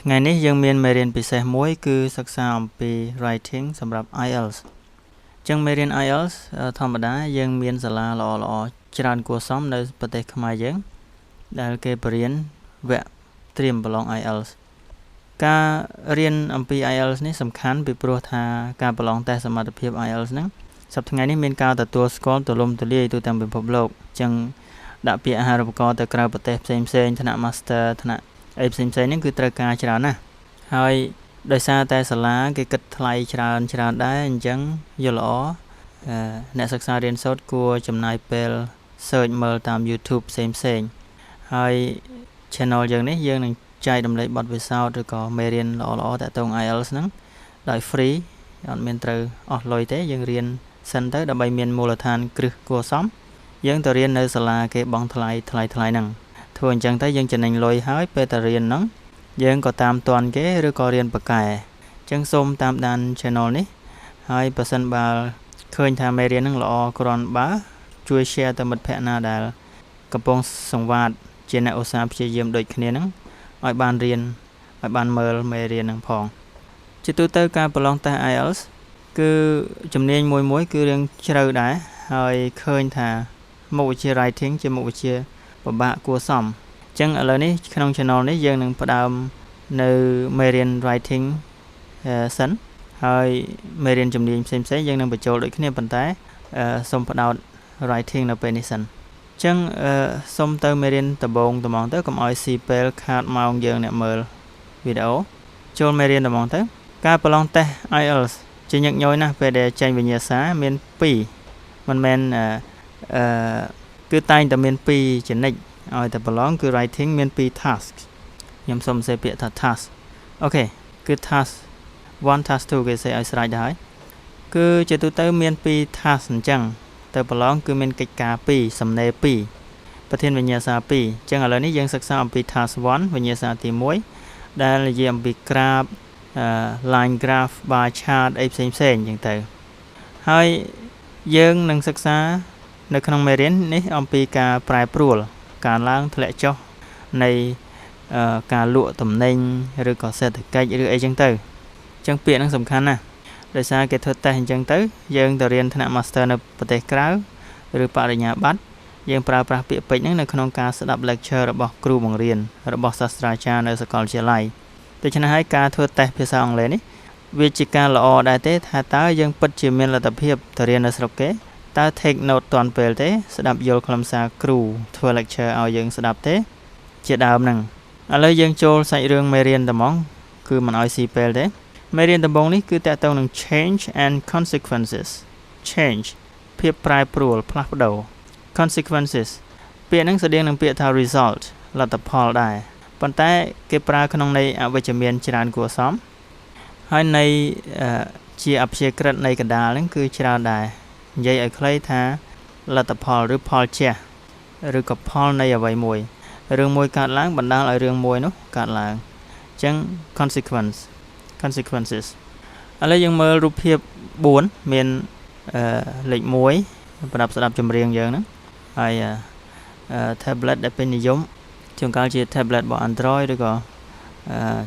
ថ្ងៃនេះយើងមានមេរៀនពិសេសមួយគឺសិក្សាអំពី writing សម្រាប់ IELTS ចឹងមេរៀន IELTS ធម្មតាយើងមានសាលាល្អៗច្រើនគួរសមនៅប្រទេសខ្មែរយើងដែលគេបរៀនវគ្គត្រៀមប្រឡង IELTS ការរៀនអំពី IELTS នេះសំខាន់ពីព្រោះថាការប្រឡងតេស្តសមត្ថភាព IELTS ហ្នឹងសប្តាហ៍ថ្ងៃនេះមានការទទួលស្គាល់ទូលំទូលាយទូទាំងពិភពលោកចឹងដាក់ពាក្យអាហារូបករណ៍ទៅក្រៅប្រទេសផ្សេងៗថ្នាក់ Master ថ្នាក់អីផ្សេងៗហ្នឹងគឺត្រូវការច្រើនណាស់ហើយដោយសារតែសាលាគេគិតថ្លៃច្រើនដែរអញ្ចឹងយល់ល្អអ្នកសិក្សារៀនសូត្រគួរចំណាយពេល search មើលតាម YouTube ផ្សេងហើយ channel យើងនេះយើងនឹងចែករំលែកបទពិសោធន៍ឬក៏មេរៀនល្អៗតាក់ទង IELTS ហ្នឹងដោយ free អត់មានត្រូវអស់លុយទេយើងរៀនសិនទៅដើម្បីមានមូលដ្ឋានគ្រឹះគួរសមយើងទៅរៀននៅសាលាគេបង់ថ្លៃហ្នឹងធ្វើអញ្ចឹងទៅយើងចំណេញលុយហើយពេលទៅរៀនហ្នឹងយើងក៏តាមទាន់គេឬក៏រៀនប៉ាកែអញ្ចឹងសូមតាមដាន channel នេះហើយបើសិនបើឃើញថាមេរៀនហ្នឹងល្អគ្រាន់បើជួយ share ទៅមិត្តភ័ក្តិណាដែលកំពុងសង្វាតជាអ្នកឧស្សាហ៍ព្យាយាមដូចគ្នាហ្នឹងឲ្យបានរៀនឲ្យបានមើលមេរៀនហ្នឹងផងជាទូទៅការប្រឡងតេស្ត IELTS គឺជំនាញមួយគឺរឿងជ្រៅដែរហើយឃើញថាមុខវិជ្ជា writing ជាមុខវិជ្ជាពិបាកគួរសមអញ្ចឹងឥឡូវនេះក្នុង channel នេះយើងនឹងផ្ដើមនៅមេរៀន writing សិនហើយមេរៀនជំនាញផ្សេងយើងនឹងបញ្ចូលដូចគ្នាប៉ុន្តែសូមផ្ដោត writing នៅពេលនេះសិនអញ្ចឹងសូមទៅមេរៀនដំបូងទៅកុំឲ្យស៊ីពេលខាតម៉ោងយើងអ្នកមើលវីដេអូចូលមេរៀនដំបូងទៅការប្រឡងតេស្ត IELTS ជាញឹកញយណាស់ពេលដែលចេញវិញ្ញាសាមាន2មិនមែនគឺតែងតែមាន2ចនិចឲ្យតែប្រឡងគឺ writing មាន2 task ខ្ញុំសូមសេពាក្យថា task អូខេគឺ task 1 task 2គេសេឲ្យស្រេចដែរហើយគឺជាទូទៅមាន2 task អញ្ចឹងទៅប្រឡងគឺមានកិច្ចការ2សំណេរ2ប្រធានវិញ្ញាសា2អញ្ចឹងឥឡូវនេះយើងសិក្សាអំពី task 1វិញ្ញាសាទី1ដែលនិយាយអំពី graph line graph bar chart អីផ្សេងអញ្ចឹងទៅហើយយើងនឹងសិក្សានៅក្នុងមេរៀននេះអំពីការប្រែប្រួលការឡើងធ្លាក់ចុះនៃការលក់ទំនិញឬក៏សេដ្ឋកិច្ចឬអីចឹងទៅអញ្ចឹងពាក្យហ្នឹងសំខាន់ណាស់ដោយសារគេធ្វើតេស្តអញ្ចឹងទៅយើងទៅរៀនថ្នាក់ Master នៅប្រទេសក្រៅឬបរិញ្ញាបត្រយើងប្រើប្រាស់ពាក្យពេចន៍ហ្នឹងនៅក្នុងការស្ដាប់ lecture របស់គ្រូបង្រៀនរបស់សាស្ត្រាចារ្យនៅសាកលវិទ្យាល័យដូច្នេះហើយការធ្វើតេស្តភាសាអង់គ្លេសនេះវាជាការល្អដែរទេថាតើយើងពិតជាមានលទ្ធភាពទៅរៀននៅស្រុកគេតើ take note តាន់ពេលទេស្ដាប់យល់ខ្លឹមសារគ្រូធ្វើ lecture ឲ្យយើងស្ដាប់ទេជាដើមហ្នឹងឥឡូវយើងចូលសាច់រឿងមេរៀនតែហ្មងគឺមិនឲ្យស៊ីពេលទេមេរៀនដំបូងនេះគឺតាក់ទងនឹង change and consequences change ភាពប្រែប្រួលផ្លាស់ប្ដូរ consequences ពាក្យហ្នឹងស្តៀងនឹងពាក្យថា result លទ្ធផលដែរប៉ុន្តែគេប្រើក្នុងន័យអវិជ្ជមានច្រើនគួរសមហើយន័យជាអព្យាក្រឹតនៃកណ្ដាលហ្នឹងគឺច្រើនដែរនិយាយឲ្យខ្លីថាលទ្ធផលឬផលជះឬក៏ផលនៃអ្វីមួយរឿងមួយកើតឡើងបណ្ដាលឲ្យរឿងមួយនោះកើតឡើងអញ្ចឹង consequences ឥឡូវយើងមើលរូបភាព4មានលេខ1ប្រដាប់ស្ដាប់ចម្រៀងយើងហ្នឹងហើយ tablet ដែលពេញនិយមជួនកាលជា tablet របស់ Android ឬក៏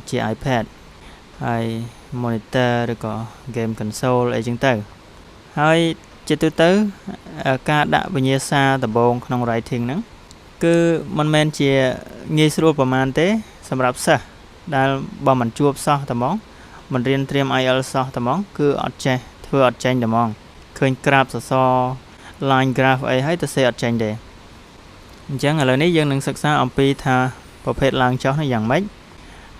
ជា iPad ហើយ monitor ឬក៏ game console អីចឹងទៅហើយជាទូទៅការដាក់វិញ្ញាសាដំបូងក្នុង writing ហ្នឹងគឺមិនមែនជាងាយស្រួលប្រហែលទេសម្រាប់សិស្សដែលបើមិនជួបសោះតែហ្មងមិនរៀនត្រៀម IELTS សោះតែហ្មងគឺអត់ចេះធ្វើអត់ចេញតែហ្មងឃើញក្រាបសសរ line graph អីហើយទៅសេអត់ចេញទេអញ្ចឹងឥឡូវនេះយើងនឹងសិក្សាអំពីថាប្រភេទឡើងចុះនេះយ៉ាងម៉េច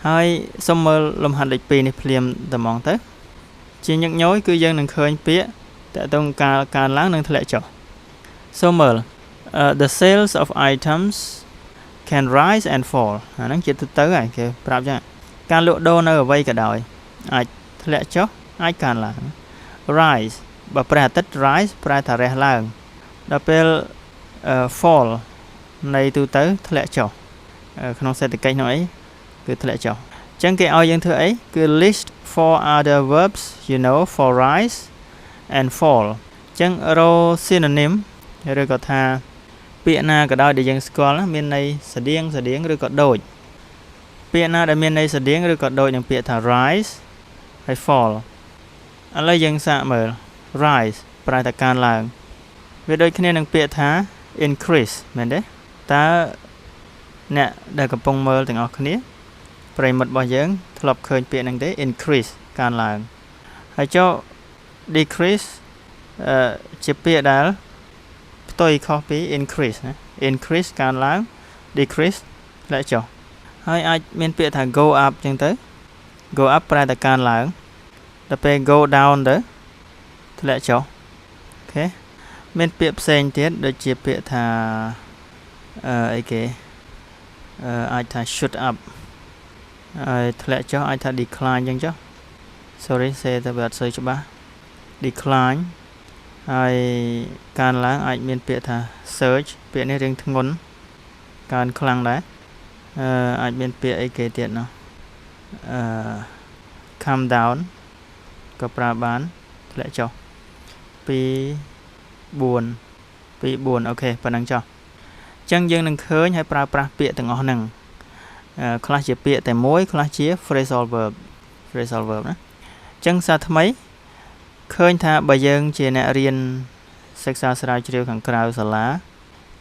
ហើយសូមមើលលំហាត់លេខ2នេះភ្លាមតែហ្មងទៅជាញឹកញយគឺយើងនឹងឃើញពាក្យតើតើការកើនឡើងនិងធ្លាក់ចុះសូមមើលthe sales of items can rise and fall អាហ្នឹងជាទូទៅហើយគេប្រាប់ចឹងការលក់ដូរនៅអ្វីក៏ដោយអាចធ្លាក់ចុះអាចកើនឡើង rise បើព្រះអាទិត្យ rise ប្រែថារះឡើងដល់ពេលfall នៃទូទៅធ្លាក់ចុះក្នុងសេដ្ឋកិច្ចនោះអីគឺធ្លាក់ចុះអញ្ចឹងគេឲ្យយើងធ្វើអីគឺ list four other verbs you know for rise and fall អញ្ចឹងរក synonym ឬក៏ថាពាក្យណាក៏ដោយដែលយើងស្គាល់មានន័យស្តៀងឬក៏ដូច ពាក្យណាដែលមានន័យស្តៀងឬក៏ដូចនឹងពាក្យថា rise ហើយ fall ឥឡូវយើងសាកមើល rise ប្រែថាកើនឡើងវាដូចគ្នានឹងពាក្យថា increase មែនទេតើអ្នកដែលកំពុងមើលទាំងអស់គ្នាប្រិមិត្តរបស់យើងធ្លាប់ឃើញពាក្យហ្នឹងទេ increase កើនឡើងហើយចុះ decrease ជាពាក្យដែលផ្ទុយខុសពី increase ណា increase កើនឡើង decrease ធ្លាក់ចុះហើយអាចមានពាក្យថា go up ចឹងទៅ go up ប្រែថាកើនឡើងដល់ពេល go down ទៅធ្លាក់ចុះអូខេមានពាក្យផ្សេងទៀតដូចជាពាក្យថាអីគេអាចថា shoot up ហើយធ្លាក់ចុះអាចថា decline ចឹងចុះ sorry សេតែវាអត់សូវច្បាស់ decline ហើយកើនឡើងអាចមានពាក្យថា surge ពាក្យនេះរៀងធ្ងន់កើនខ្លាំងដែរអាចមានពាក្យអីគេទៀតណោះcome down ក៏ប្រើបានធ្លាក់ចុះ2 4អូខេប៉ុណ្ណឹងចុះអញ្ចឹងយើងនឹងឃើញហើយប្រើប្រាស់ពាក្យទាំងអស់ហ្នឹងខ្លះជាពាក្យតែមួយខ្លះជា phrasal verb ណាអញ្ចឹងសារថ្មីឃើញថាបើយើងជាអ្នករៀនសិក្សាស្រាវជ្រាវខាងក្រៅសាលា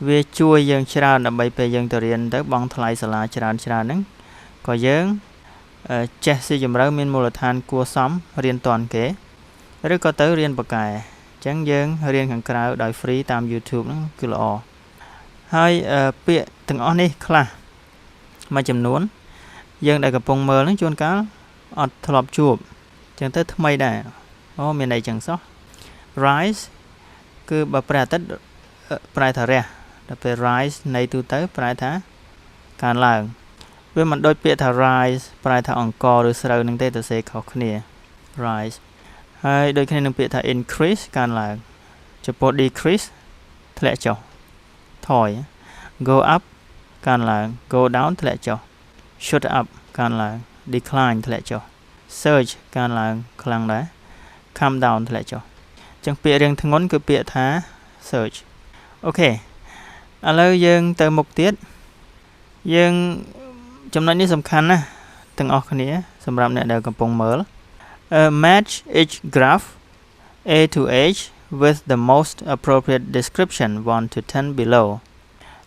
វាជួយយើងច្រើនដើម្បីពេលយើងទៅរៀនទៅបង់ថ្លៃសាលាច្រើនហ្នឹងក៏យើងចេះស៊ីជម្រៅមានមូលដ្ឋានគួរសមរៀនតាន់គេឬក៏ទៅរៀនបកែអញ្ចឹងយើងរៀនខាងក្រៅដោយ free តាម YouTube ហ្នឹងគឺល្អហើយពាក្យទាំងអស់នេះខ្លះមួយចំនួនយើងដែលកំពុងមើលហ្នឹងជួនកាលអត់ធ្លាប់ជួបអញ្ចឹងទៅថ្មីដែរអូមានន័យចឹងសោះ rise គឺបើប្រែអាទិត្យប្រែថារះដល់ពេល rise នៃទូទៅប្រែថាកើនឡើងវាមិនដូចពាក្យថា rise ប្រែថាអង្គរឬស្រូវនឹងទេទៅសេខុសគ្នា rise ហើយដូចគ្នានឹងពាក្យថា increase កើនឡើងចំពោះ decrease ធ្លាក់ចុះថយ go up កើនឡើង go down ធ្លាក់ចុះ shoot up កើនឡើង decline ធ្លាក់ចុះ surge កើនឡើងខ្លាំងដែរ come down ធ្លាក់ចុះអញ្ចឹងពាក្យរៀងធ្ងន់គឺពាក្យថា surge អូខេឥឡូវយើងទៅមុខទៀតយើងចំណុចនេះសំខាន់ណាស់ទាំងអស់គ្នាសម្រាប់អ្នកដែលកំពុងមើល match each graph A to H with the most appropriate description 1 to 10 below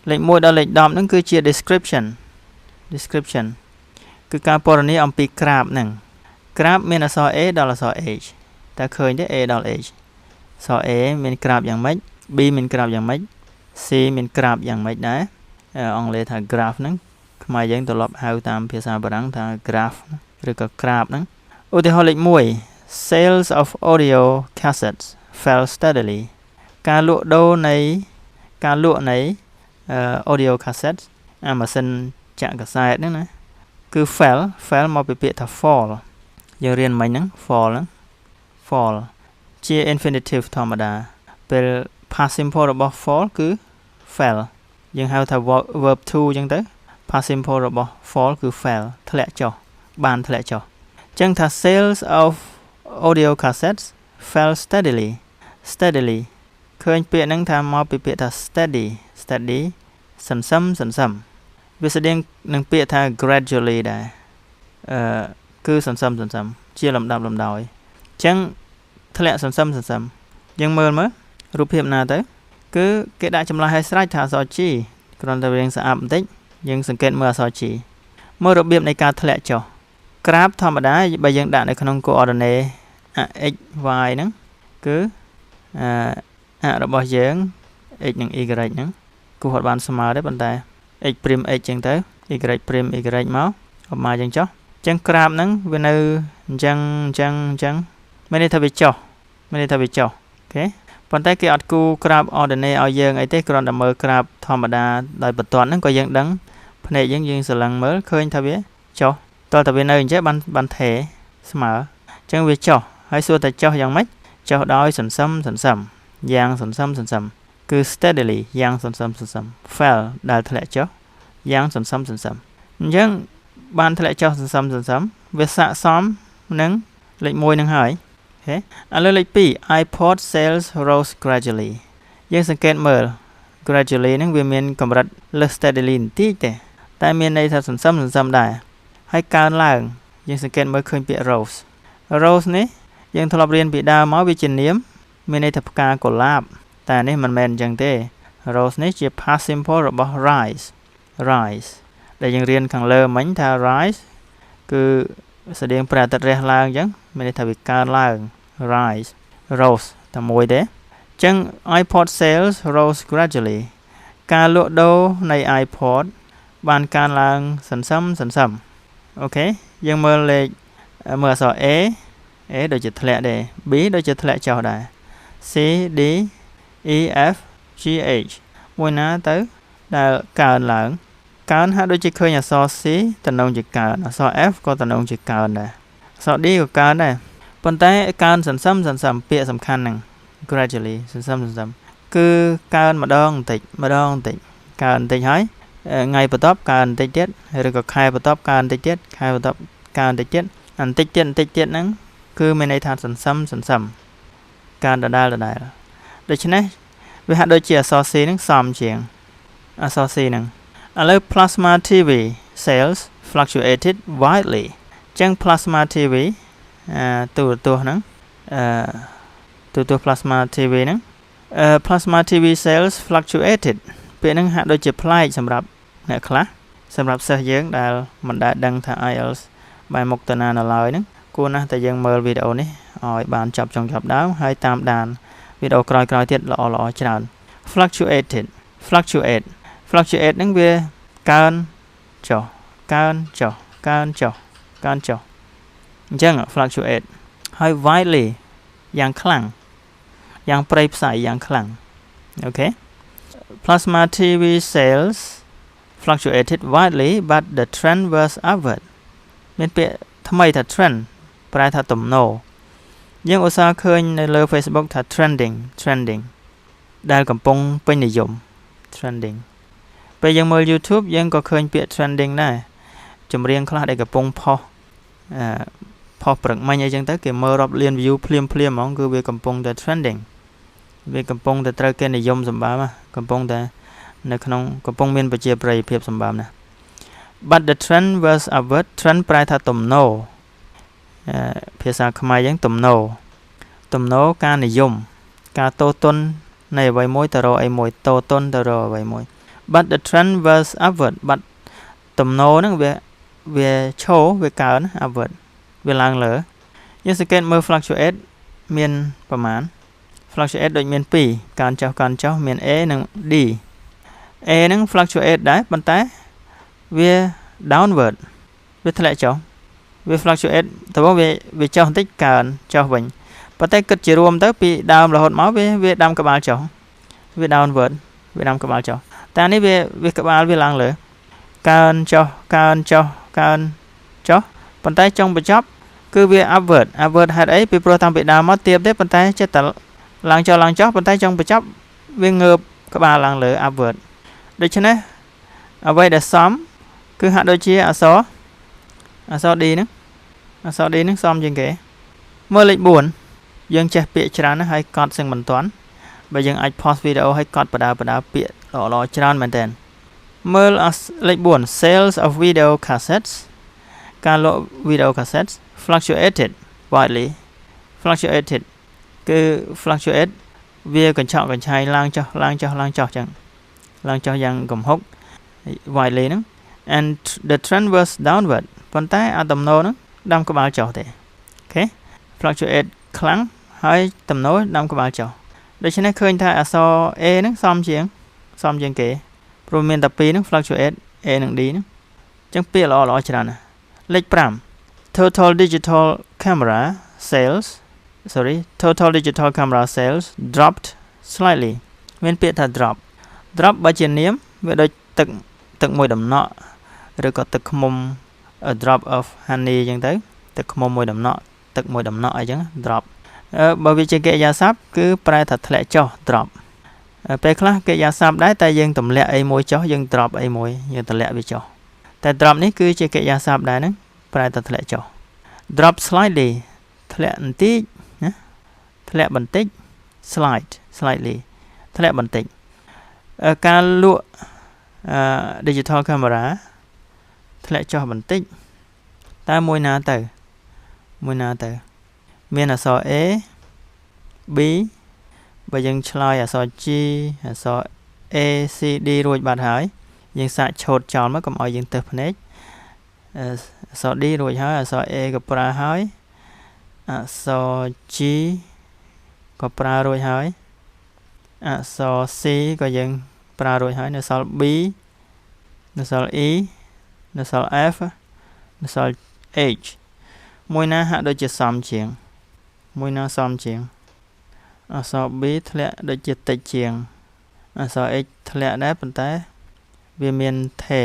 លេខ1ដល់លេខ10ហ្នឹងគឺជា description គឺការពណ៌នាអំពីក្រាបហ្នឹងក្រាបមានអក្សរ A ដល់អក្សរ H តើឃើញទេ A ដល់ H អក្សរ A មានក្រាបយ៉ាងម៉េច B មានក្រាបយ៉ាងម៉េច C មានក្រាបយ៉ាងម៉េចដែរអង់គ្លេសថា graph ហ្នឹងខ្មែរយើងត្រឡប់ហៅតាមភាសាបារាំងថា graph ឬក៏ក្រាបហ្នឹងឧទាហរណ៍លេខ1 sales of audio cassettes fell steadily ការលក់ដូរនៃaudio cassette ម៉ាស៊ីនចាក់កាសែតហ្នឹងណាគឺ fell មកពីពាក្យថា fall យើងរៀនមិញហ្នឹង fall ជា infinitive ធម្មតាពេល past simple របស់ fall គឺ fell យើងហៅថា verb to អញ្ចឹងទៅ past simple របស់ fall គឺ fell ធ្លាក់ចុះបានធ្លាក់ចុះអញ្ចឹងថា sales of audio cassettes fell steadily ឃើញពាក្យហ្នឹងថាមកពីពាក្យថា steady សន្សឹមវាស្តៀងនឹងពាក្យថា gradually ដែរគឺសន្សឹមជាលំដាប់លំដោយអញ្ចឹងធ្លាក់សន្សឹមយើងមើលរូបភាពណាទៅគឺគេដាក់ចម្លើយឲ្យស្រេចថាអក្សរ G គ្រាន់តែរៀងស្អាប់បន្តិចយើងសង្កេតមើលអក្សរ G មើលរបៀបនៃការធ្លាក់ចុះក្រាបធម្មតាបើយើងដាក់នៅក្នុង coordinate x y ហ្នឹងគឺរបស់យើង x និង y ហ្នឹងគូគាត់បានស្មើដែរប៉ុន្តែ x' x ចឹងទៅ y' y មកអបមកចឹងចុះចឹងក្រាបហ្នឹងវានៅអញ្ចឹងមានន័យថាវាចុះអូខេប៉ុន្តែគេអត់គូក្រាប ordinate ឲ្យយើងអីទេគ្រាន់តែមើលក្រាបធម្មតាដោយបន្ទាត់ហ្នឹងក៏យើងដឹងភ្នែកយើងស្រឡឹងមើលឃើញថាវាចុះតើវានៅអញ្ចឹងបានថេស្មើអញ្ចឹងវាចុះហើយសួរតែចុះយ៉ាងម៉េចចុះដោយសន្សឹមយ៉ាងសន្សឹមគឺ steadily យ៉ាងសន្សឹមfell ដែលធ្លាក់ចុះយ៉ាងសន្សឹមអញ្ចឹងបានធ្លាក់ចុះសន្សឹមវាស័ក្តិសមនឹងលេខ1ហ្នឹងហើយអូខេឥឡូវលេខ2 iPod sales rose gradually យើងសង្កេតមើល gradually ហ្នឹងវាមានកម្រិតលើស steadily បន្តិចទេតែមានន័យថាសន្សឹមដែរ ហើយកើនឡើងយើងសង្កេតមើលឃើញពាក្យ rose នេះយើងធ្លាប់រៀនពីដើមមកវាជានាមមានន័យថាផ្កាកុលាបតែនេះមិនមែនអញ្ចឹងទេ rose នេះជា past simple របស់ rise ដែលយើងរៀនខាងលើមិញថា rise គឺស្តៀងព្រះអាទិត្យរះឡើងអញ្ចឹងមានន័យថាវាកើនឡើង rise rose តែមួយទេអញ្ចឹង iPod sales rose gradually ការលក់ដូរនៃ iPod បានកើនឡើងសន្សឹមអូខេយើងមើលលេខមើលអក្សរ A ដូចជាធ្លាក់ដែរ B ដូចជាធ្លាក់ចុះដែរ C D E F G H មួយណាទៅដែលកើនឡើងកើនហាក់ដូចជាឃើញអក្សរ C តំណងជាកើនអក្សរ F ក៏តំណងជាកើនដែរអក្សរ D ក៏កើនដែរប៉ុន្តែកើនសន្សឹមពាក្យសំខាន់ហ្នឹង gradually សន្សឹមគឺកើនម្ដងបន្តិចកើនបន្តិចហើយថ្ងៃបន្ទាប់កើនបន្តិចទៀតឬក៏ខែបន្ទាប់កើនបន្តិចទៀតខែបន្ទាប់កើនបន្តិចទៀតបន្តិចទៀតហ្នឹងគឺមានន័យថាសន្សឹមកើនដដែលដូច្នេះវាហាក់ដូចជាអក្សរ C ហ្នឹងសមជាងអក្សរ C ហ្នឹងឥឡូវ plasma TV sales fluctuated widely ចឹង plasma TV ទូរទស្សន៍ហ្នឹងទូរទស្សន៍ plasma TV ហ្នឹងplasma TV sales fluctuated ពាក្យហ្នឹងហាក់ដូចជាប្លែកសម្រាប់អ្នកខ្លះសម្រាប់សិស្សយើងដែលមិនដែលដឹងថា IELTS បែរមុខទៅណានៅឡើយហ្នឹងគួរណាស់តែយើងមើលវីដេអូនេះឲ្យបានចប់ចុងចប់ដើមហើយតាមដានវីដេអូក្រោយៗទៀតល្អច្រើន fluctuate ហ្នឹងវាកើនចុះអញ្ចឹង fluctuate ហើយ widely យ៉ាងខ្លាំងយ៉ាងប្រៃផ្សៃយ៉ាងខ្លាំងអូខេ plasma TV sales fluctuated widely but the trend was upward មានពាក្យថ្មីថា trend ប្រែថាទំនោរយើងឧស្សាហ៍ឃើញនៅលើ Facebook ថា trending ដែលកំពុងពេញនិយម trending ពេលយើងមើល YouTube យើងក៏ឃើញពាក្យ trending ដែរចម្រៀងខ្លះដែលកំពុងផុសព្រឹកមិញអីចឹងទៅគេមើលរាប់លាន view ភ្លាមហ្មងគឺវាកំពុងតែ trending វាកំពុងតែត្រូវគេនិយមសម្បើមកំពុងតែនៅក្នុងកំពុងមានប្រជាប្រិយភាពសម្បើមណា but the trend was upward trend ប្រែថាទំនោរភាសាខ្មែរយើងទំនោរការនិយមការតូតុននៃអ្វីមួយទៅរកអីមួយតូតុនទៅរកអ្វីមួយ but the trend was upward but ទំនោរហ្នឹងវាឈរវាកើន upward វាឡើងលើយើងសង្កេតមើល fluctuate មានប្រមាណ fluctuate ដូចមាន2កើនចុះមាន A និង D A ហ្នឹង fluctuate ដែរប៉ុន្តែវា downward វាធ្លាក់ចុះវា fluctuate តែវាចុះបន្តិចកើនចុះវិញប៉ុន្តែគិតជារួមទៅពីដើមរហូតមកវាដាំក្បាលចុះវា downward វាដាំក្បាលចុះតែនេះវាក្បាលវាឡើងលើកើនចុះប៉ុន្តែចុងបញ្ចប់គឺវា upward ហេតុអីពីព្រោះតាំងពីដើមមកទៀបទេប៉ុន្តែចិត្តតែឡើងចុះប៉ុន្តែចុងបញ្ចប់វាងើបក្បាលឡើងលើ upward ដូច្នេះអ្វីដែលសមគឺហាក់ដូចជាអក្សរ D ហ្នឹងសមជាងគេមើលលេខ4យើងចេះពាក្យច្រើនណាស់ហើយកត់សឹងមិនតាន់បើយើងអាច pause វីដេអូហើយកត់បដាពាក្យល្អច្រើនមែនតើមើលលេខ4 sales of video cassettes ការលក់ video cassettes fluctuated widely គឺ fluctuate វាកញ្ឆក់កញ្ឆៃឡើងចុះចឹងឡើងចុះយ៉ាងគំហុក widely ហ្នឹង and the trend was downward ប៉ុន្តែអាទំនោរហ្នឹងដាំក្បាលចុះទេអូខេ fluctuate ខ្លាំងហើយទំនោរដាំក្បាលចុះដូច្នេះឃើញថាអក្សរ A ហ្នឹងសមជាងគេព្រោះមានតែ2ហ្នឹង fluctuate A និង D ហ្នឹងអញ្ចឹងពាក្យល្អច្រើនណាស់លេខ5 total digital camera sales dropped slightly មានពាក្យថា drop បើជានាមវាដូចទឹកមួយដំណក់ឬក៏ទឹកឃ្មុំ a drop of honey អញ្ចឹងទៅទឹកឃ្មុំមួយដំណក់ទឹកមួយដំណក់អីចឹង drop បើវាជាកិរិយាសព្ទគឺប្រែថាធ្លាក់ចុះ drop ពេលខ្លះកិរិយាសព្ទដែរតែយើងទម្លាក់អីមួយចុះយើង drop អីមួយយើងទម្លាក់វាចុះតែ drop នេះគឺជាកិរិយាសព្ទដែរហ្នឹងប្រែថាធ្លាក់ចុះ drop slightly ធ្លាក់បន្តិចណាធ្លាក់បន្តិច slightly ធ្លាក់បន្តិចការលក់digital camera ធ្លាក់ចុះបន្តិច តើមួយណាទៅមានអក្សរ A B បើយើងឆ្លើយអក្សរ G អក្សរ A C D រួចបាត់ហើយយើងសាកឆូតចោលមកកុំឲ្យយើងទើសភ្នែកអក្សរ D រួចហើយអក្សរ A ក៏ប្រើហើយអក្សរ G ក៏ប្រើរួចហើយអក្សរ C ក៏យើងប្រើរួចហើយនៅសល់ B នៅសល់ E នៅសល់ F នៅសល់ H មួយណាហាក់ដូចជាសមជាងមួយណាសមជាងអក្សរ B ធ្លាក់ដូចជាតិចជាងអក្សរ H ធ្លាក់ដែរប៉ុន្តែវាមានថេ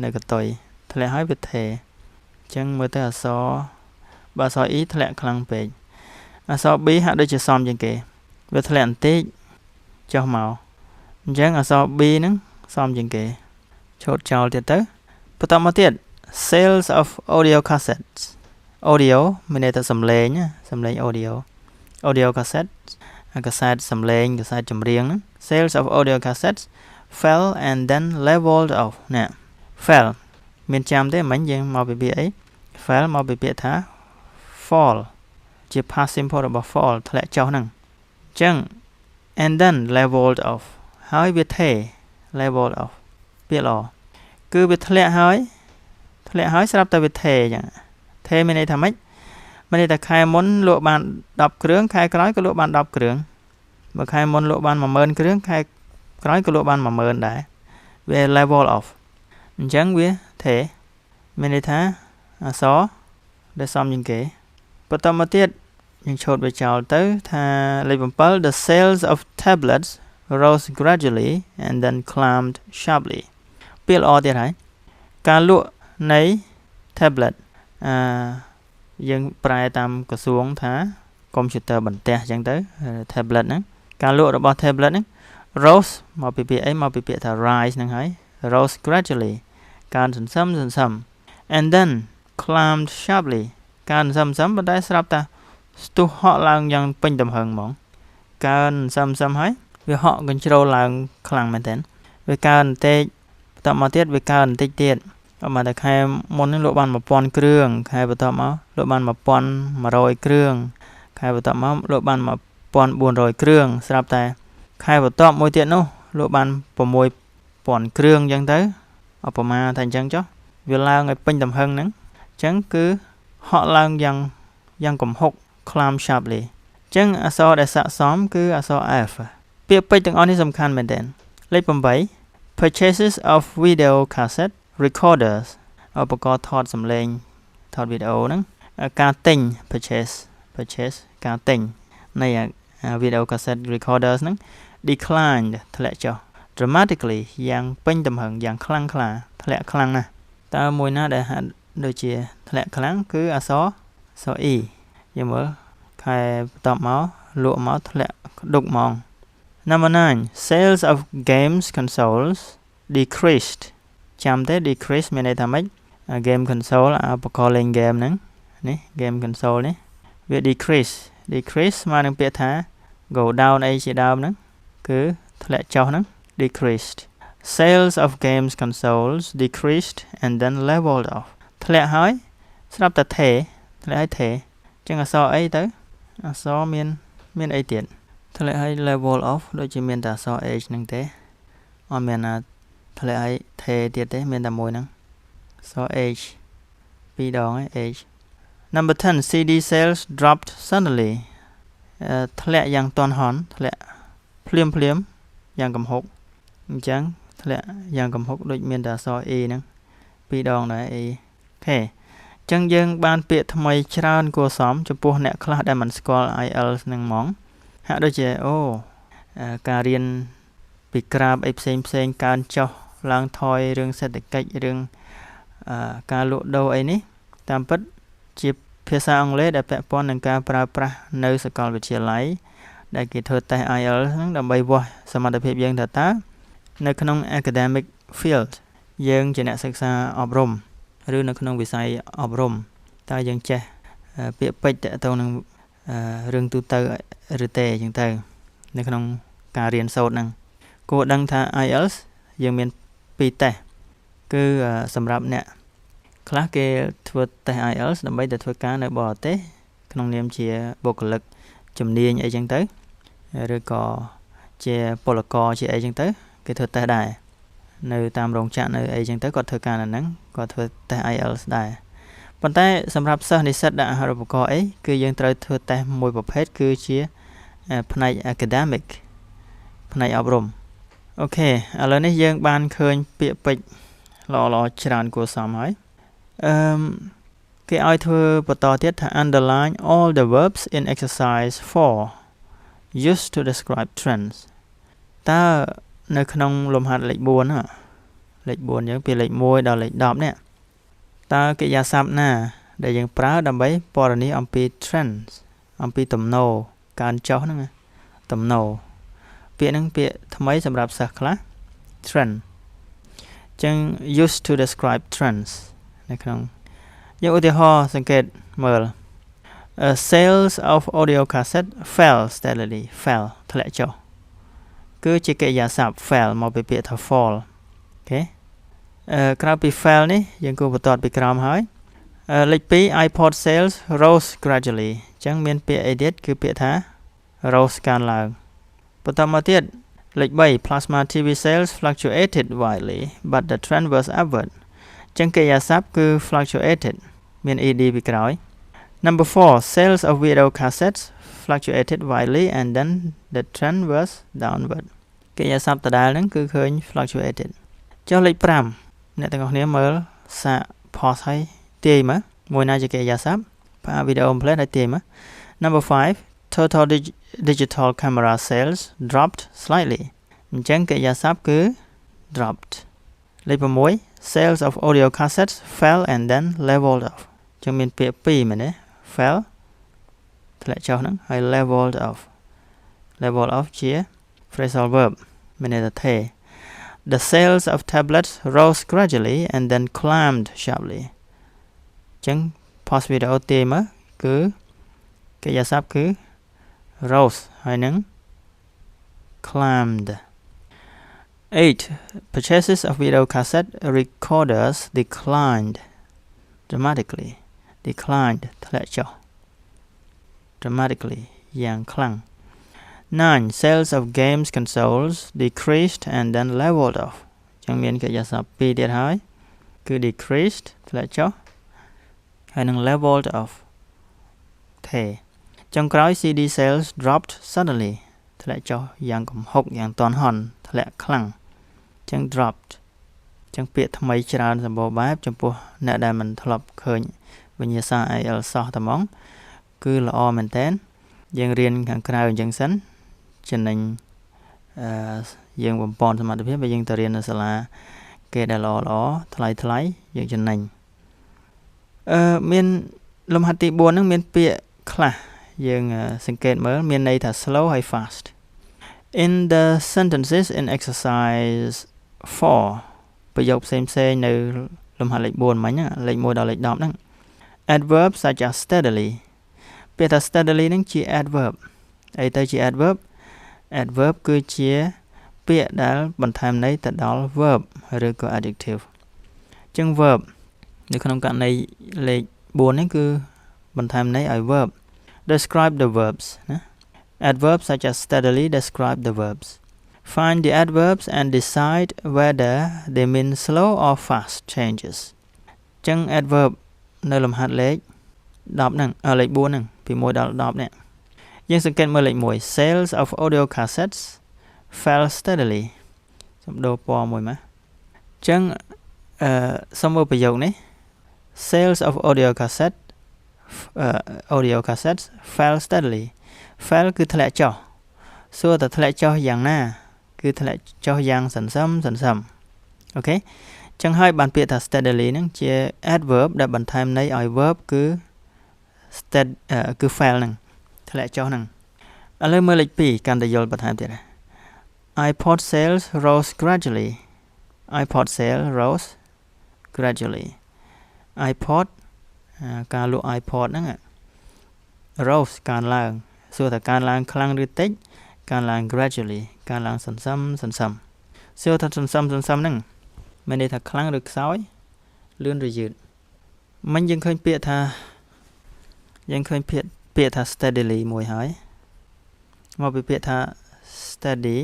នៅកតុយធ្លាក់ហើយវាថេអញ្ចឹងមើលទៅអក្សរបើអក្សរ E ធ្លាក់ខ្លាំងពេកអក្សរ B ហាក់ដូចជាសមជាងគេវាធ្លាក់បន្តិចចុះមកអញ្ចឹងអក្សរ B ហ្នឹងសមជាងគេឆូតចោលទៀតទៅបន្តមកទៀត sales of audio cassettes audio មានន័យថាសំឡេង audio cassette កាសែតសំឡេងកាសែតចម្រៀងហ្នឹង sales of audio cassettes fell and then leveled off ណា fell មានចាំទេមិញយើងមកពីពាក្យអី fell មកពីពាក្យថា fall ជា past simple របស់ fall ធ្លាក់ចុះហ្នឹងអញ្ចឹង and then leveled off ហើយវាថេ leveled off ពាក្យល្អគឺវាធ្លាក់ហើយស្រាប់តែវាថេអញ្ចឹងថេមានន័យថាម៉េចមានន័យថាខែមុនលក់បាន10គ្រឿងខែក្រោយក៏លក់បាន10គ្រឿងបើខែមុនលក់បាន 10000 គ្រឿងខែក្រោយក៏លក់បាន 10000 ដែរវា level off អញ្ចឹងវាថេមានន័យថាអក្សរដែលសមជាងគេបន្តមកទៀតយើងឆូតវាចោលទៅថាលេខ7 the sales of tablets rose gradually and then climbed sharply ពាក្យល្អទៀតហើយការលក់នៃ tablet យើងប្រែតាមក្រសួងថាកុំព្យូទ័របន្ទះអញ្ចឹងទៅ tablet ហ្នឹងការលក់របស់ tablet ហ្នឹង rose មកពីពាក្យអីមកពីពាក្យថា rise ហ្នឹងហើយ rose gradually កើនសន្សឹម and then climbed sharply កើនសន្សឹមប៉ុន្តែស្រាប់តែស្ទុះហក់ឡើងយ៉ាងពេញទំហឹងហ្មងកើនសន្សឹមហើយវាហក់កញ្ជ្រោលឡើងខ្លាំងមែនទែនវាកើនបន្តិចបន្តមកទៀតវាកើនបន្តិចទៀតអត់មកតែខែមុននឹងលក់បាន 1000 គ្រឿងខែបន្តមកលក់បាន 1100 គ្រឿងខែបន្តមកលក់បាន 1400 គ្រឿងស្រាប់តែខែបន្តមួយទៀតនោះលក់បាន 6000 គ្រឿងអញ្ចឹងទៅឧបមាថាអញ្ចឹងចុះវាឡើងឲ្យពេញទំហឹងហ្នឹងអញ្ចឹងគឺហក់ឡើងយ៉ាងគំហុក climb sharply អញ្ចឹងអក្សរដែលស័ក្តិសមគឺអក្សរ F ពាក្យពេចន៍ទាំងអស់នេះសំខាន់មែនទែនលេខ8 purchases of video cassette recorders ឧបករណ៍ថតសំឡេងថតវីដេអូហ្នឹងការទិញ purchase ការទិញនៃ video cassette recorders ហ្នឹង declined ធ្លាក់ចុះ dramatically យ៉ាងពេញទំហឹងយ៉ាងខ្លាំងក្លាធ្លាក់ខ្លាំងណាស់តើមួយណាដែលហាក់ដូចជាធ្លាក់ខ្លាំងគឺអក្សរ E យើងមើលខែបន្តមកលក់មកធ្លាក់ដុកហ្មង Number 9 sales of games consoles decreased ចាំទេ decrease មានន័យថាម៉េច game console ឧបករណ៍លេង game ហ្នឹងនេះ game console នេះវា decrease ស្មើនឹងពាក្យថា go down អីជាដើមហ្នឹងគឺធ្លាក់ចុះហ្នឹង decreased sales of games consoles decreased and then leveled off ធ្លាក់ហើយស្រាប់តែថេធ្លាក់ហើយថេអញ្ចឹងអក្សរអីទៅអក្សរមានអីទៀតធ្លាក់ហើយ level off ដូចជាមានតែអក្សរ H ហ្នឹងទេអត់មានណាធ្លាក់ហើយថេទៀតទេមានតែមួយហ្នឹងអក្សរ H ពីរដងឯ H Number 10 CD sales dropped suddenly ធ្លាក់យ៉ាងទាន់ហន់ធ្លាក់ភ្លាមយ៉ាងកំហុកអញ្ចឹងធ្លាក់យ៉ាងកំហុកដូចមានតែអក្សរ E ហ្នឹងពីរដងដែរ E អូខេអញ្ចឹងយើងបានពាក្យថ្មីច្រើនគួរសមចំពោះអ្នកខ្លះដែលមិនស្គាល់ IELTS ហ្នឹងហ្មងហាក់ដូចជាការរៀនពីក្រាបអីផ្សេងកើនចុះឡើងថយរឿងសេដ្ឋកិច្ចរឿងការលក់ដូរអីនេះតាមពិតជាភាសាអង់គ្លេសដែលពាក់ព័ន្ធនឹងការប្រើប្រាស់នៅសាកលវិទ្យាល័យដែលគេធ្វើតេស្ត IELTS ហ្នឹងដើម្បីវាស់សមត្ថភាពយើងថាតើនៅក្នុង academic field យើងជាអ្នកសិក្សាអប់រំឬនៅក្នុងវិស័យអប់រំតើយើងចេះពាក្យពេចន៍ទាក់ទងនឹងរឿងទូទៅឬទេអញ្ចឹងទៅនៅក្នុងការរៀនសូត្រហ្នឹងគួរដឹងថា IELTS យើងមាន2តេស្តគឺសម្រាប់អ្នក ខ្លះគេធ្វើតេស្ត IELTS ដើម្បីទៅធ្វើការនៅបរទេសក្នុងនាមជាបុគ្គលិកជំនាញអីចឹងទៅឬក៏ជាពលករជាអីចឹងទៅគេធ្វើតេស្តដែរនៅតាមរោងចក្រនៅអីចឹងទៅគាត់ធ្វើការនៅហ្នឹងគាត់ធ្វើតេស្ត IELTS ដែរប៉ុន្តែសម្រាប់សិស្សនិស្សិតដាក់អាហារូបករណ៍អីគឺយើងត្រូវធ្វើតេស្តមួយប្រភេទគឺជាផ្នែក academic ផ្នែកអប់រំអូខេឥឡូវនេះយើងបានឃើញពាក្យពេចន៍ល្អៗច្រើនគួរសមហើយគេឲ្យធ្វើបន្តទៀតថា underline all the verbs in exercise 4 used to describe trends តើនៅក្នុងលំហាត់លេខ4ហ្នឹងលេខ4យើងពីលេខ1ដល់លេខ10នេះតើកិរិយាសព្ទណាដែលយើងប្រើដើម្បីពណ៌នាអំពី trends អំពីទំនោរកើនចុះហ្នឹងទំនោរពាក្យហ្នឹងពាក្យថ្មីសម្រាប់សិស្សខ្លះ trend ចឹង used to describe trends នៅក្នុងយើងឧទាហរណ៍សង្កេតមើល sales of audio cassette fell steadily fell ធ្លាក់ចុះគឺជាកិរិយាសព្ទ fell មកពីពាក្យថា fall អូខេក្រៅពី fell នេះយើងគួរបន្តពីក្រោមហើយលេខ2 iPod sales rose gradually ចឹងមានពាក្យអីទៀតគឺពាក្យថា rose កើនឡើងបន្តមកទៀតលេខ3 plasma TV sales fluctuated widely but the trend was upward ចឹងកិរិយាសព្ទគឺ fluctuated មាន ed ពីក្រោយNumber 4 sales of video cassettes fluctuated widely and then the trend was downward កិរិយាសព្ទដដែលហ្នឹងគឺឃើញ fluctuated ចុះលេខ5អ្នកទាំងអស់គ្នាមើលសាក pause ឲ្យទាយមើលមួយណាជាកិរិយាសព្ទផ្អាកវីដេអូ play ឲ្យទាយមើល Number 5 total digital camera sales dropped slightly អញ្ចឹងកិរិយាសព្ទគឺ dropped លេខ6 sales of audio cassettes fell and then leveled off ចឹងមានពាក្យ2មែនទេ fell ធ្លាក់ចុះហ្នឹងហើយ leveled off ជា phrasal verb មានន័យថាថេThe sales of tablets rose gradually and then climbed sharply ចឹង pause video ទាយមើលគឺកិរិយាសព្ទគឺ rose ហើយនឹង climbed 8 purchases of video cassette recorders declined dramatically ធ្លាក់ចុះ dramatically យ៉ាងខ្លាំង9 sales of games consoles decreased and then leveled off ចឹងមានកិរិយាសព្ទ2ទៀតហើយគឺ decreased ធ្លាក់ចុះហើយនឹង leveled off ថេចុងក្រោយ CD sales dropped suddenly ធ្លាក់ចុះយ៉ាងគំហុកយ៉ាងទាន់ហន់ធ្លាក់ខ្លាំងចឹង dropped ចឹងពាក្យថ្មីច្រើនសម្បូរបែបចំពោះអ្នកដែលមិនធ្លាប់ឃើញវិញ្ញាសា IELTS សោះតែហ្មងគឺល្អមែនតើយើងរៀនខាងក្រៅអញ្ចឹងសិនចំណេញយើងបំពន់សមត្ថភាពបើយើងទៅរៀននៅសាលាគេដែលល្អថ្លៃយើងចំណេញមានលំហាត់ទី4ហ្នឹងមានពាក្យខ្លះយើងសង្កេតមើលមានន័យថា slow ហើយ fast in the sentences in exercise 4ប្រយោគផ្សេងនៅលំហាត់លេខ4មិញលេខ1ដល់លេខ10ហ្នឹង adverbs such as steadily ពាក្យថា steadily ហ្នឹងជា adverb អីទៅជា adverb គឺជាពាក្យដែលបន្ថែមន័យទៅដល់ verb ឬក៏ adjective ចឹង verb នៅក្នុងករណីលេខ4នេះគឺបន្ថែមន័យឲ្យ verb describe the verbs ណា adverbs such as steadily describe the verbs find the adverbs and decide whether they mean slow or fast changes ចឹង adverb នៅលំហាត់លេខ10ហ្នឹងលេខ4ហ្នឹងពី1ដល់10នេះយើងសង្កេតមើលលេខ1 sales of audio cassettes fell steadily សំដៅពណ៌មួយមកចឹងសូមមើលប្រយោគនេះ sales of audio cassettes fell steadily fell គឺធ្លាក់ចុះសួរតែធ្លាក់ចុះយ៉ាងណាគឺធ្លាក់ចុះយ៉ាងសន្សឹមអូខេចឹងហើយបានពាក្យថា steadily ហ្នឹងជា adverb ដែលបន្ថែមន័យឲ្យ verb គឺ fell ហ្នឹងធ្លាក់ចុះហ្នឹងឥឡូវមើលលេខ2កាន់តែយល់បន្ថែមទៀត iPod sales rose gradually iPod sale rose gradually iPod ការលក់ iPod ហ្នឹង rose កើនឡើងសួរថាកើនឡើងខ្លាំងឬតិចកើនឡើង gradually កើនឡើងសន្សឹមសួរថាសន្សឹមហ្នឹងមានន័យថាខ្លាំងឬខ្សោយលឿនឬយឺត មិញយើងឃើញពាក្យថា steadily មួយហើយមកពីពាក្យថា steady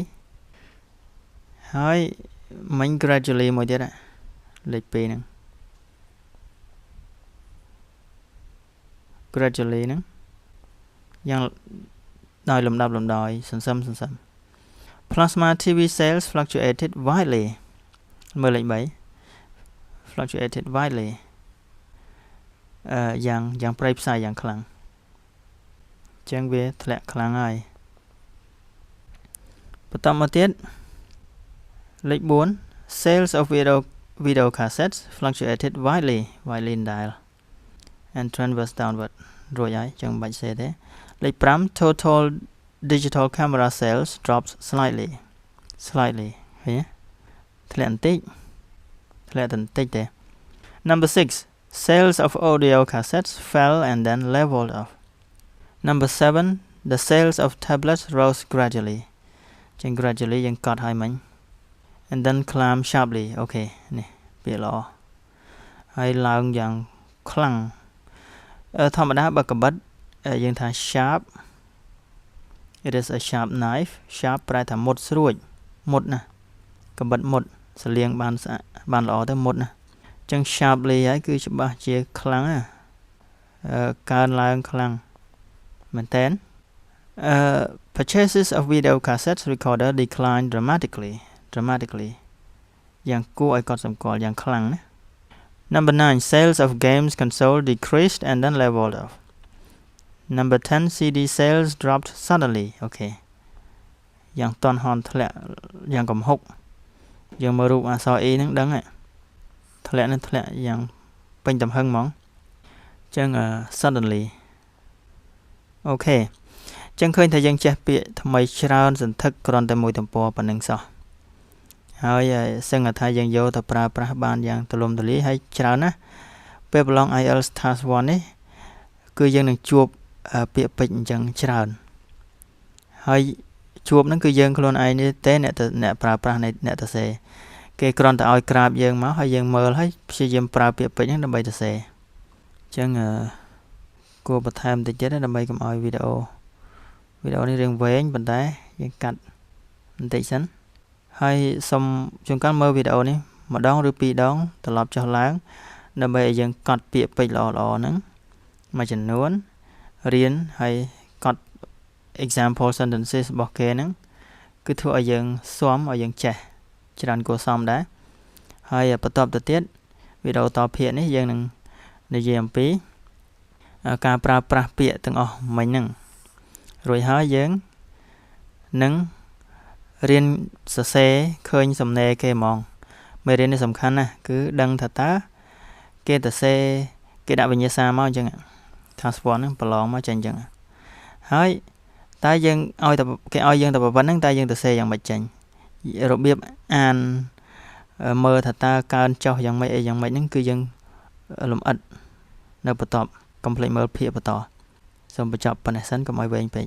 ហើយមិញ gradually មួយទៀតលេខ2ហ្នឹង gradually ហ្នឹងយ៉ាងដោយលំដាប់លំដោយសន្សឹម Plasma TV sales fluctuated widely មើលលេខ3 fluctuated widely យ៉ាងប្រៃផ្សាយយ៉ាងខ្លាំងចឹងវាធ្លាក់ខ្លាំងហើយបន្តមកទៀតលេខ4 sales of video cassettes fluctuated widely ដែរ and trend was downward រួចហើយចឹងមិនបាច់សេទេលេខ5 total digital camera sales dropped slightly ឃើញទេធ្លាក់បន្តិចទេ Number 6 sales of audio cassettes fell and then leveled off Number 7 the sales of tablets rose gradually ចឹង gradually យើងកត់ឲ្យមិញ and then climbed sharply អូខេនេះពាក្យល្អហើយឡើងយ៉ាងខ្លាំងធម្មតាបើកបិតយើងថា sharp it is a sharp knife sharp ប្រែថាមុតស្រួចមុតណាកបិតមុតសលៀងបានល្អទៅមុតណាចឹង sharply ហើយគឺច្បាស់ជាខ្លាំងណាកើនឡើងខ្លាំងមែនតើpurchases of video cassettes recorder declined dramatically យ៉ាងគួរឲ្យកត់សម្គាល់យ៉ាងខ្លាំងណា Number 9 sales of games console decreased and then leveled off Number 10 CD sales dropped suddenly អូខេយ៉ាងតន់ហន់ធ្លាក់យ៉ាងកំហុកយើងមើលរូបអក្សរ E ហ្នឹងដឹងហើយធ្លាក់យ៉ាងពេញទំហឹងហ្មងចឹង suddenly អូខេចឹងឃើញថាយើងចេះពាក្យថ្មីច្រើនសន្ធឹកគ្រាន់តែមួយទំព័រប៉ុណ្្នឹងសោះហើយសឹងថាយើងយកទៅប្រើប្រាស់បានយ៉ាងទូលំទូលាយហើយច្រើនណាស់ពេលប្រឡង IELTS Task 1នេះគឺយើងនឹងជួបពាក្យពេចន៍អញ្ចឹងច្រើនហើយជួបហ្នឹងគឺយើងខ្លួនឯងនេះទេអ្នកប្រើប្រាស់អ្នកទៅសេគេគ្រាន់តែឲ្យក្រាបយើងមកហើយយើងមើលហើយព្យាយាមប្រើពាក្យពេចន៍ហ្នឹងដើម្បីទៅសេអញ្ចឹងគួរបន្ថែមតិចទៀតដើម្បីកុំឲ្យវីដេអូនេះរឿងវែងប៉ុន្តែយើងកាត់បន្តិចសិនហើយសូមជួនកាលមើលវីដេអូនេះម្ដងឬពីរដងត្រឡប់ចុះឡើងដើម្បីឲ្យយើងកត់ពាក្យពេចន៍ល្អៗហ្នឹងមួយចំនួនរៀនហើយកត់ example sentences របស់គេហ្នឹងគឺធ្វើឲ្យយើងស៊ាំឲ្យយើងចេះច្រើនគួរសមដែរហើយបន្តទៅទៀតវីដេអូតភាគនេះយើងនឹងនិយាយអំពីការប្រើប្រាស់ពាក្យទាំងអស់មិញហ្នឹងរួចហើយយើងនឹងរៀនសរសេរឃើញសំណេរគេហ្មងមេរៀននេះសំខាន់ណាស់គឺដឹងថាតើគេសរសេរគេដាក់វិញ្ញាសាមកអញ្ចឹងTask 1ហ្នឹងប្រឡងមកចេញអញ្ចឹងហើយតើយើងឲ្យតែគេឲ្យយើងតែប៉ុណ្្នឹងតើយើងទៅសេយ៉ាងម៉េចចេញរបៀបអានមើលថាតើកើនចុះយ៉ាងម៉េចអីយ៉ាងម៉េចហ្នឹងគឺយើងលំអិតនៅបន្ទាប់កុំភ្លេចមើលភាគបន្តសូមបញ្ចប់ប៉ុណ្ណេះសិនកុំឲ្យវែងពេក